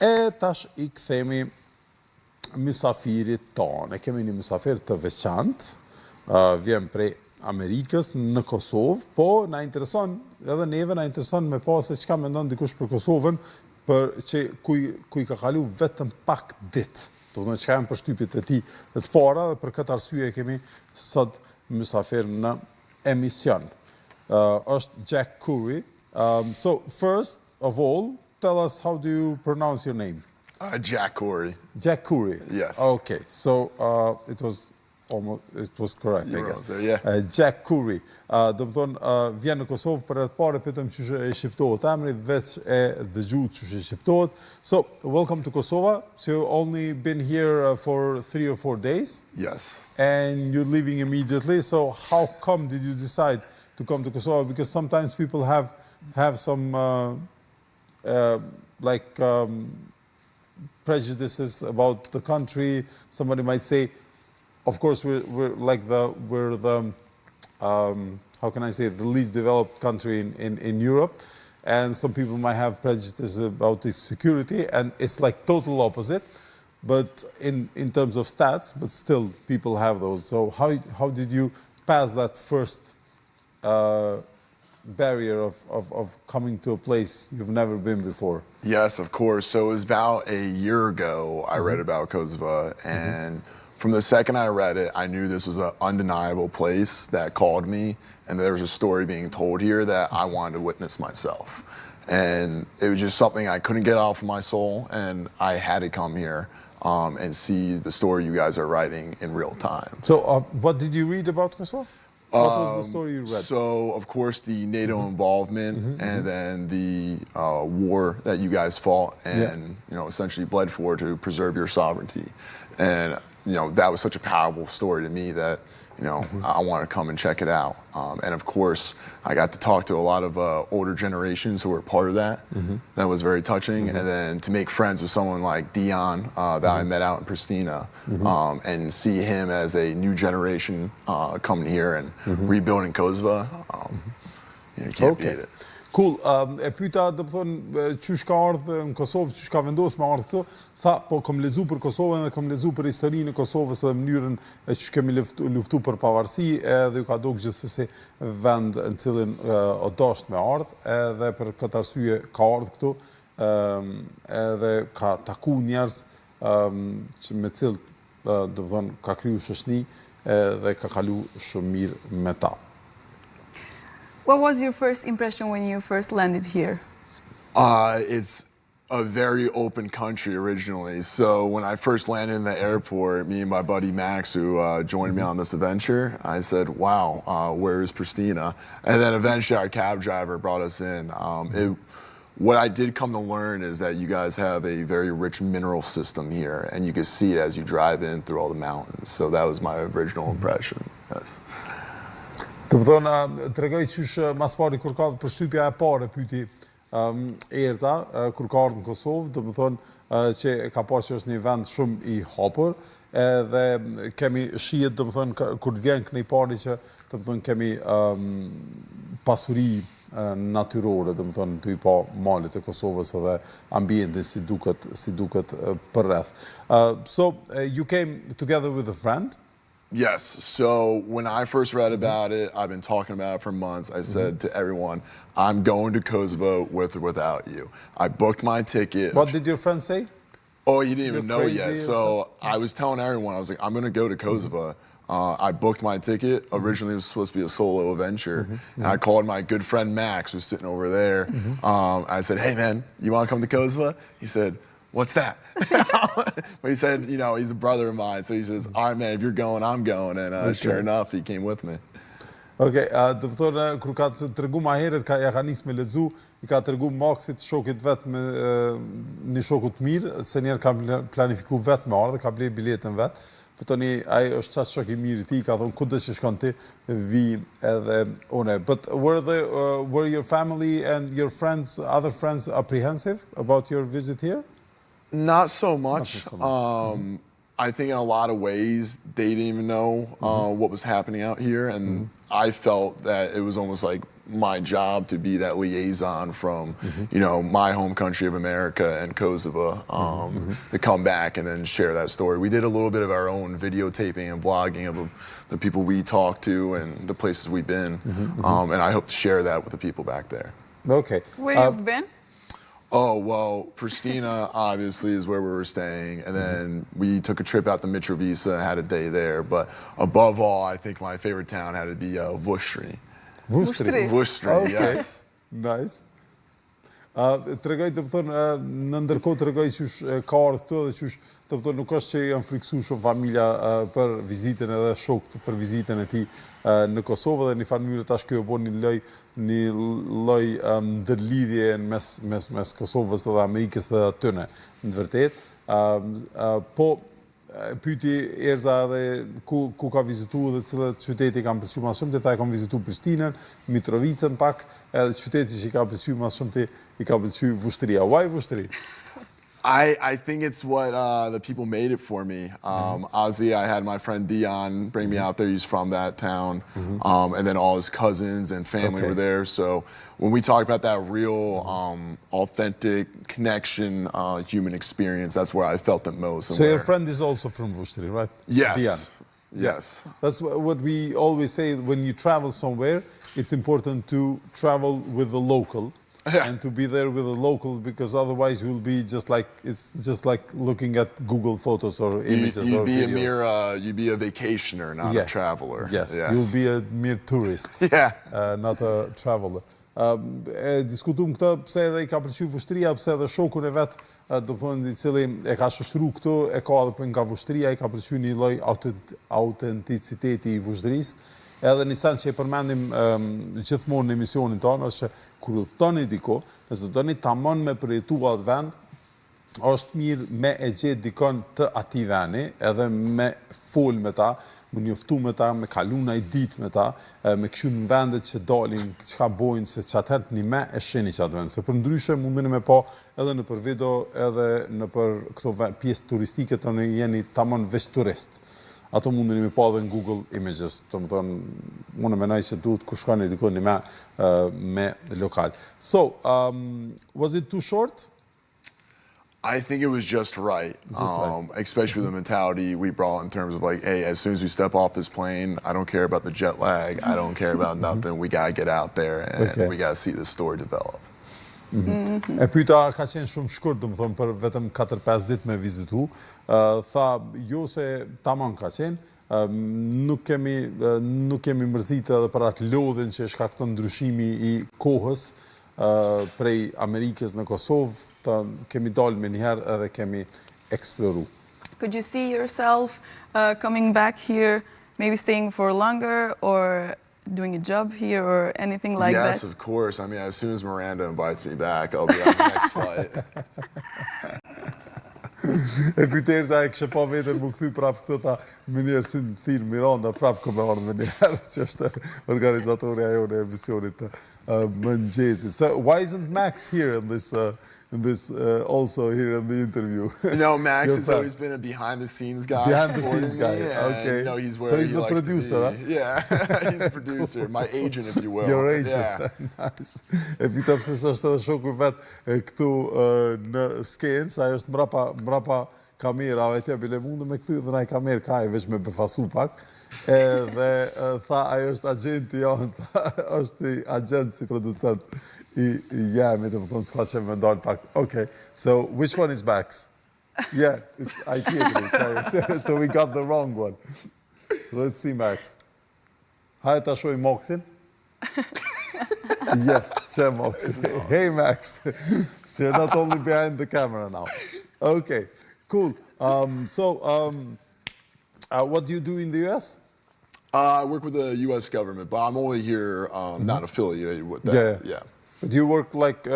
E tash I kthemi mysafirit tonë. Kemi një mysafir të veçantë, vjen prej Amerikës në Kosovë, po na intereson, edhe neve na intereson me pa se çka mendon dikush për Kosovën, për që kuj ka kalu vetëm pak ditë. Do të thonë çka janë përshtypjet e tij të para dhe për këtë arsye kemi sot mysafir në emision. Është Jack Curry. So first of all, tell us how do you pronounce your name? Jack Curry. Jack Curry. Yes. Okay, so it was correct, I guess. There, yeah. Jack Curry. Do të thonë vjen në Kosovë për herë të parë, pyetëm çu e shqiptohet emri, veç e dëgjuat çu e shqiptohet. So, welcome to Kosova. So you only been here for 3 or 4 days? Yes. And you're leaving immediately. So how come did you decide to come to Kosova? Because sometimes people have some prejudices about the country. Somebody might say, of course, we're the how can I say it, the least developed country in Europe, and some people might have prejudices about its security, and it's like total opposite. But in terms of stats, but still people have those. So how did you pass that first barrier of coming to a place you've never been before? Yes, of course. So it was about a year ago I read about Kosova, and from the second I read it, I knew this was an undeniable place that called me, and there was a story being told here that I wanted to witness myself. And it was just something I couldn't get off of my soul, and I had to come here and see the story you guys are writing in real time. So what did you read about Kosovo? What was the story you read? So, of course, the NATO involvement, and then the war that you guys fought and, essentially bled for to preserve your sovereignty. And, that was such a powerful story to me that, I want to come and check it out. And, of course, I got to talk to a lot of older generations who were part of that. That was very touching. And then to make friends with someone like Dion that I met out in Pristina and see him as a new generation coming here and rebuilding Kosova, you can't beat it. Cool. E pyeta, do të thonë, çu ka ardhur në Kosovë, çu ka vendosur me ardhur këtu? Tha, po kam lexuar për Kosovën dhe kam lexuar për historinë e Kosovës dhe mënyrën e çu kemi luftuar për pavarësi, edhe ju ka dogë gjithsesi vend në cilin o dosht me ardh, edhe për këtë arsye ka ardhur këtu, edhe ka taku njerëz me cilët do të thonë ka kriju shoqëni dhe ka kalu shumë mirë me ta. What was your first impression when you first landed here? It's a very open country originally. So when I first landed in the airport, me and my buddy Max, who joined me on this adventure, I said, wow, where is Pristina? And then eventually our cab driver brought us in. What I did come to learn is that you guys have a very rich mineral system here, and you can see it as you drive in through all the mountains. So that was my original impression, yes. Të më thonë, të regoj qysh mas pari kur ka përshtypja e pare pyti Erta, kur ka ardhur në Kosovë, të më thonë që ka pa që është një vend shumë I hapur, dhe kemi shihet, të më thonë, kur vjen kënej pari që, të më thonë, kemi pasuri natyrore, të më thonë, të I pa malit e Kosovës edhe ambientin si duket për rreth. So, you came together with a friend? Yes. So when I first read about it, I've been talking about it for months. I said to everyone, I'm going to Kosovo with or without you. I booked my ticket. What did your friend say? Oh, he didn't even know yet. So I was telling everyone, I was like, I'm going to go to Kosovo. I booked my ticket. Originally, it was supposed to be a solo adventure. And I called my good friend Max, who's sitting over there. I said, hey, man, you want to come to Kosovo? He said, what's that? But he said, he's a brother of mine. So he says, all right, man, if you're going, I'm going. And sure enough, he came with me. Okay, do të thonë, kur ka të tregu ma heret, ja ka nis me lexu, I ka tregu Maxit, shokit vet me një shokut mirë, se njerë ka planifiku vet me ardhe, ka ble biletën vet. Po tani, ai është qas shok I mirë I ti, ka thonë, ku dhe që shkon ti, vi edhe une. But were your family and your friends, other friends, apprehensive about your visit here? Not so much. I think in a lot of ways, they didn't even know what was happening out here. And I felt that it was almost like my job to be that liaison from, you know, my home country of America and Kosova, to come back and then share that story. We did a little bit of our own videotaping and vlogging of the people we talked to and the places we've been, and I hope to share that with the people back there. Okay. Where you've been? Oh, well, Pristina obviously is where we were staying, and then we took a trip out to Mitrovica and had a day there, but above all, I think my favorite town had to be Vushtrī. Vushtrī. Vushtrī, Okay. yes. Nice. Tregoj të më thonë, në ndërkohë tregoj qysh ka ardhur këtu dhe qysh të më thonë nuk është që janë friksu shumë familja për vizitën edhe shokët për vizitën e tij në Kosovë dhe në farë mënyrë tash kjo bën një lloj ndërlidhje mes Kosovës dhe Amerikës dhe tyne në të vërtetë. Po pyti Erza edhe ku ka vizitu dhe cilët qyteti kam pëlqyer më shumë, tha e kam vizitu Prishtinën, Mitrovicën pak, edhe qyteti që i ka pëlqyer më shumë i ka pëlqyer Vushtrīja. Why Vushtrī? I think it's what the people made it for me. Ozzy, I had my friend Dion bring me out there. He's from that town. And then all his cousins and family were there. So when we talk about that real, authentic connection, human experience, that's where I felt it most. So your friend is also from Vushtrī, right? Yes. Dion. Yes. That's what we always say when you travel somewhere. It's important to travel with the local. And to be there with a local, because otherwise you'll be it's just like looking at Google photos or images or videos. You'd be a vacationer, not a traveler. Yes, you'll be a mere tourist, not a traveler. E diskutuam këtë pse edhe i ka pëlqyer Vushtrīja, pse edhe shokun e vet, do të thonë i cili e ka shoqëruar këtu, e ka edhe nga Vushtrīja, i ka pëlqyer një lloj autenticiteti i Vushtrīsë. Edhe një sen që e përmendim gjithmonë në emisionin tonë, është që kur udhtoni diko, nëse doni tamam me përjetu atë vend, është mirë me e gjetë dikon të atij vendi, edhe me fol me ta, me njoftu me ta, me kalu një ditë me ta, me këshu në vendet që dalin, çka bojnë, se që atëherë një me e sheni që atë vend. Se për ndryshe mundin me pa edhe në për video, edhe në për këto pjesë turistike të në jeni tamam veç turist. Ato mundin me pa dhe në Google Images, të më thonë, unë menaj që duhet ku shkani dikoni me lokal. So, was it too short? I think it was just right, especially with the mentality we brought in terms of like, hey, as soon as we step off this plane, I don't care about the jet lag, I don't care about nothing, we gotta get out there and we gotta see this story develop. E pyeta ka qenë shumë shkurt, do më thonë, për vetëm 4-5 ditë me vizitu. Tha, jo se tamam ka qenë, nuk kemi mërzitë edhe për atë lodhin që shkakton ndryshimi i kohës prej Amerikës në Kosovë, kemi dalë me njëherë edhe kemi eksploru. Could you see yourself coming back here, maybe staying for longer or doing a job here or anything like that? Yes, of course. I mean, as soon as Miranda invites me back, I'll be on the next flight. E pyterza e kështë pa vetër më këthy prapë këto ta mënyrë si në thirë Miranda, prapë këmë ardhë më njerë, që është organizatori ajo në emisionit të mëngjesit. So, why isn't Max here in this also here in the interview? No, Max has always been a behind-the-scenes guy. Behind-the-scenes guy, okay. You know, he's where so he's he the likes producer, to be. huh? Yeah, he's the producer, my agent, if you will. Your agent, yeah. Nice. E pita pse s'është edhe shoku vetë këtu në skenë, sa ajo është mbrapa kamerave, tja bile mundu me këthy dhe na i kamerë ka e veç me befasu pak. Dhe tha, ajo është agenti jonë, është agent si producent. Yeah, me të më thonë s'ka që me ndalë pak. Okay, so which one is Max? Yeah, I think so we got the wrong one. Let's see Max. Hajde ta shoj Moxin. Yes, që Moxin. Hey Max, so you're not only behind the camera now. Okay, cool. What do you do in the US? I work with the U.S. government, but I'm only here, not affiliated with that. Yeah. But you work like,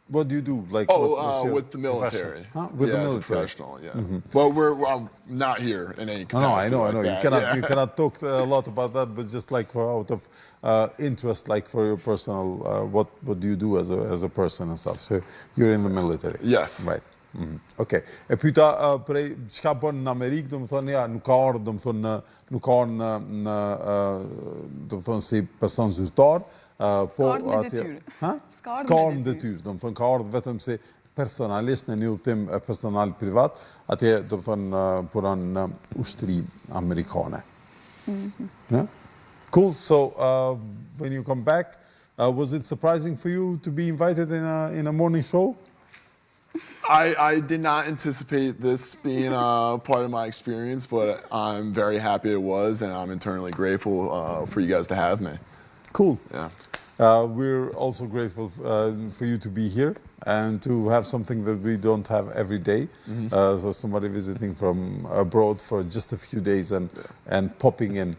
what do you do? Like, with the military. Huh? With the military. As a professional, yeah. Well, I'm not here in any capacity. No, I know. Like you cannot talk a lot about that, but just like out of interest, like for your personal, what do you do as a person and stuff? So you're in the military. Yes. Right. Okay. E pyeta prej çka bën në Amerikë, domethënë ja nuk ka ardhur, domethënë nuk ka ardhur do të thonë si person zyrtar, Po ardhur me atje... detyrë. Ha? S'ka ardhur me detyrë, do më thonë ka ardhur vetëm si personalisht në një udhëtim personal privat, atje do më thonë punon në ushtri amerikane. Yeah? Cool. So when you come back, was it surprising for you to be invited in a morning show? I did not anticipate this being part of my experience, but I'm very happy it was, and I'm internally grateful for you guys to have me. Cool. Yeah. We're also grateful for you to be here and to have something that we don't have every day. So somebody visiting from abroad for just a few days and popping in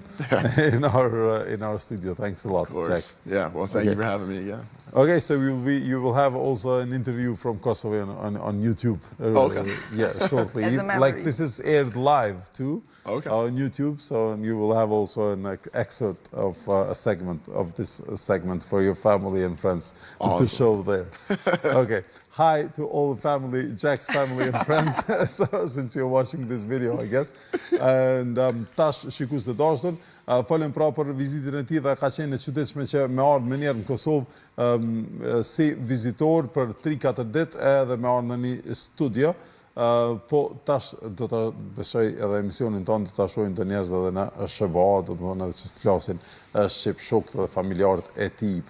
in our studio. Thanks a lot, Of course. Jack. Yeah. Well, thank you for having me again. Okay, so you will have also an interview from Kosovo on YouTube. Okay. Yeah, shortly. As a memory. Like this is aired live too Okay. on YouTube, so you will have also an excerpt of a segment of this segment for your family and friends to Awesome. show there. Okay. Hi to all the family, Jack's family and friends, so, since you're watching this video, I guess. And tash shikus të dashur, falem pra për vizitën e tij dhe ka qenë e çuditshme që më ardh më njëherë në Kosovë si vizitor për 3-4 ditë edhe më ardh në një studio. Po tash do ta besoj edhe emisionin tonë do ta shohin të njerëz edhe në SBA, do të thonë edhe që flasin shqip, shokët dhe familjarët e tij.